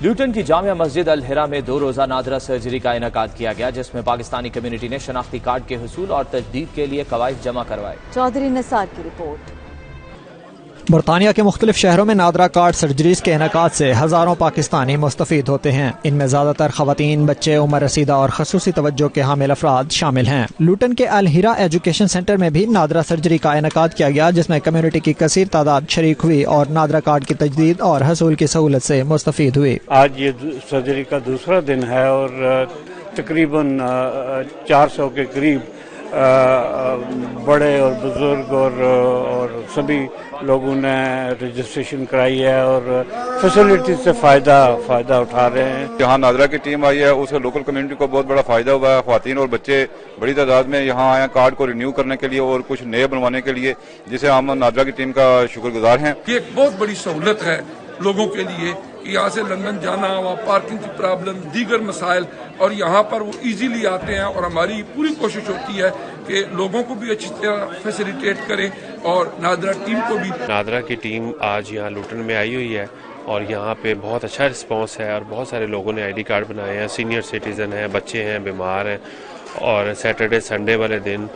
لوٹن کی جامع مسجد الحرا میں 2 روزہ نادرہ سرجری کا انعقاد کیا گیا، جس میں پاکستانی کمیونٹی نے شناختی کارڈ کے حصول اور تجدید کے لیے قواعد جمع کروائے۔ چودھری نثار کی رپورٹ۔ برطانیہ کے مختلف شہروں میں نادرہ کارڈ سرجریز کے انعقاد سے ہزاروں پاکستانی مستفید ہوتے ہیں۔ ان میں زیادہ تر خواتین، بچے، عمر رسیدہ اور خصوصی توجہ کے حامل افراد شامل ہیں۔ لوٹن کے الحرا ایجوکیشن سینٹر میں بھی نادرہ سرجری کا انعقاد کیا گیا، جس میں کمیونٹی کی کثیر تعداد شریک ہوئی اور نادرہ کارڈ کی تجدید اور حصول کی سہولت سے مستفید ہوئی۔ آج یہ سرجری کا دوسرا دن ہے اور تقریباً 400 کے قریب بڑے اور بزرگ اور سبھی لوگوں نے رجسٹریشن کرائی ہے اور فیسلٹی سے فائدہ اٹھا رہے ہیں۔ یہاں نادرہ کی ٹیم آئی ہے، اس سے لوکل کمیونٹی کو بہت بڑا فائدہ ہوا ہے۔ خواتین اور بچے بڑی تعداد میں یہاں آئے ہیں کارڈ کو رینیو کرنے کے لیے اور کچھ نئے بنوانے کے لیے، جسے ہم نادرہ کی ٹیم کا شکر گزار ہیں۔ یہ ایک بہت بڑی سہولت ہے لوگوں کے لیے کہ یہاں سے لندن جانا، وہاں پارکنگ کی پرابلم، دیگر مسائل، اور یہاں پر وہ ایزیلی آتے ہیں، اور ہماری پوری کوشش ہوتی ہے کہ لوگوں کو بھی اچھی طرح فیسیلیٹیٹ کریں اور نادرہ ٹیم کو بھی۔ نادرہ کی ٹیم آج یہاں لوٹن میں آئی ہوئی ہے اور یہاں پہ بہت اچھا رسپانس ہے اور بہت سارے لوگوں نے ID کارڈ بنائے ہیں، سینئر سٹیزن ہیں، بچے ہیں، بیمار ہیں، اور سیٹرڈے سنڈے والے دن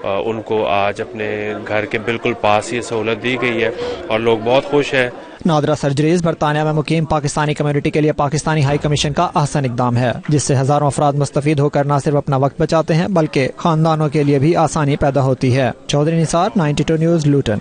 ان کو آج اپنے گھر کے بالکل پاس یہ سہولت دی گئی ہے اور لوگ بہت خوش ہیں۔ نادرہ سرجریز برطانیہ میں مقیم پاکستانی کمیونٹی کے لیے پاکستانی ہائی کمیشن کا احسن اقدام ہے، جس سے ہزاروں افراد مستفید ہو کر نہ صرف اپنا وقت بچاتے ہیں بلکہ خاندانوں کے لیے بھی آسانی پیدا ہوتی ہے۔ چودھری نثار، 92 نیوز، لوٹن۔